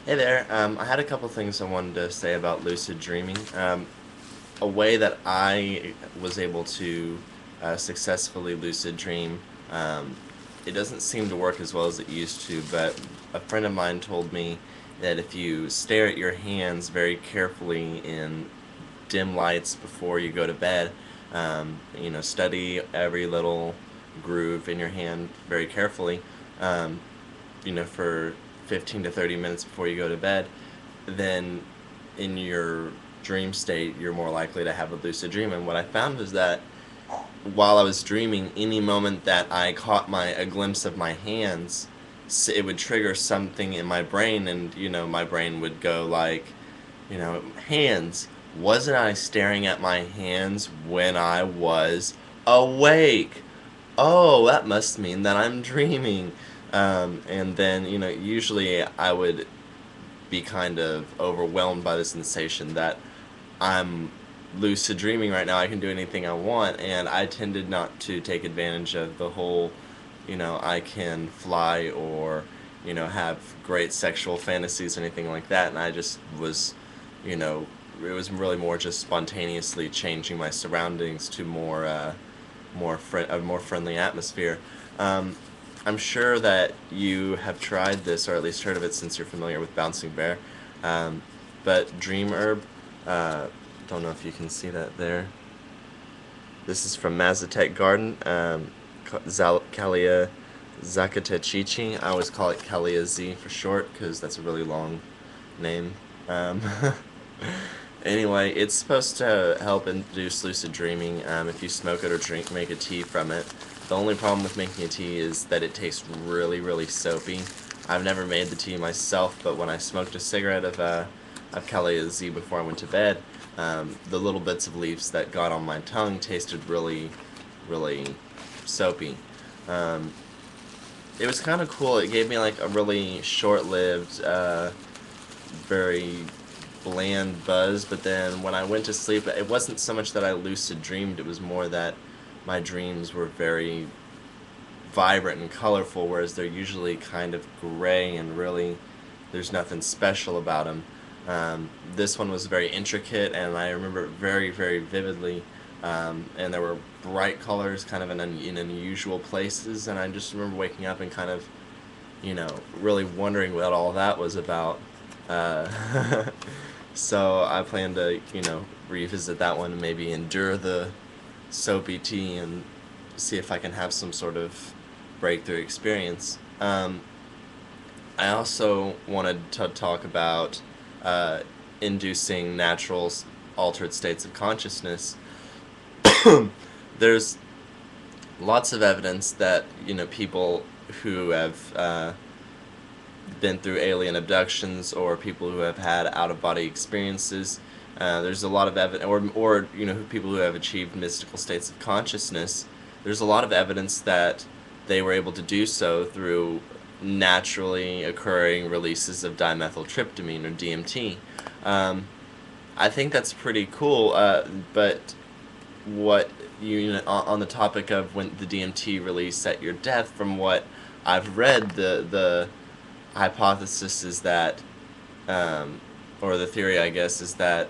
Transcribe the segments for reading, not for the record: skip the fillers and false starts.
Hey there. I had a couple things I wanted to say about lucid dreaming. A way that I was able to successfully lucid dream. Um, it doesn't seem to work as well as it used to, but a friend of mine told me that if you stare at your hands very carefully in dim lights before you go to bed, study every little groove in your hand very carefully. Um, for 15 to 30 minutes before you go to bed, then in your dream state, you're more likely to have a lucid dream. And what I found was that while I was dreaming, any moment that I caught a glimpse of my hands, it would trigger something in my brain, and my brain would go like, hands. Wasn't I staring at my hands when I was awake? Oh, that must mean that I'm dreaming. And then, usually I would be kind of overwhelmed by the sensation that I'm lucid dreaming right now. I can do anything I want, and I tended not to take advantage of the whole, I can fly or, have great sexual fantasies or anything like that. And I just was, you know, it was really more just spontaneously changing my surroundings to a more friendly atmosphere. Um, I'm sure that you have tried this, or at least heard of it, since you're familiar with Bouncing Bear. Um, but Dream Herb, uh, don't know if you can see that there. This is from Mazatec Garden, Calea zacatechichi. I always call it Calea Z for short because that's a really long name. Um, Anyway, it's supposed to help induce lucid dreaming if you smoke it or make a tea from it. The only problem with making a tea is that it tastes really, really soapy. I've never made the tea myself, but when I smoked a cigarette of Calea Z before I went to bed, the little bits of leaves that got on my tongue tasted really, really soapy. Um, it was kind of cool. It gave me like a really short-lived, very bland buzz, but then when I went to sleep, it wasn't so much that I lucid dreamed, it was more that my dreams were very vibrant and colorful, whereas they're usually kind of gray and really there's nothing special about them. This one was very intricate, and I remember it very, very vividly. And there were bright colors, kind of in unusual places, and I just remember waking up and kind of, really wondering what all that was about. Uh, so I plan to, revisit that one and maybe endure the soapy tea and see if I can have some sort of breakthrough experience. I also wanted to talk about uh, inducing natural altered states of consciousness. There's lots of evidence that people who have been through alien abductions or people who have had out of body experiences. There's a lot of evidence, or people who have achieved mystical states of consciousness. There's a lot of evidence that they were able to do so through naturally occurring releases of dimethyltryptamine or DMT. I think that's pretty cool, but what on the topic of when the DMT release at your death, from what I've read, the hypothesis is that, or the theory, I guess, is that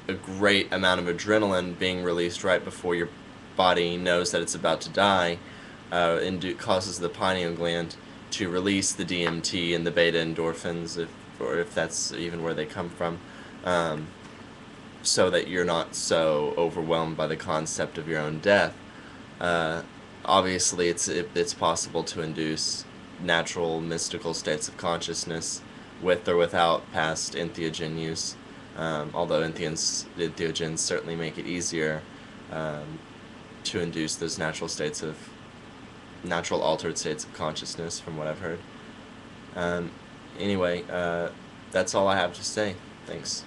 a great amount of adrenaline being released right before your body knows that it's about to die causes the pineal gland to release the DMT and the beta endorphins, if that's even where they come from, so that you're not so overwhelmed by the concept of your own death. Obviously, it's possible to induce natural mystical states of consciousness with or without past entheogen use, although entheogens certainly make it easier to induce those natural altered states of consciousness, from what I've heard. Anyway, that's all I have to say. Thanks.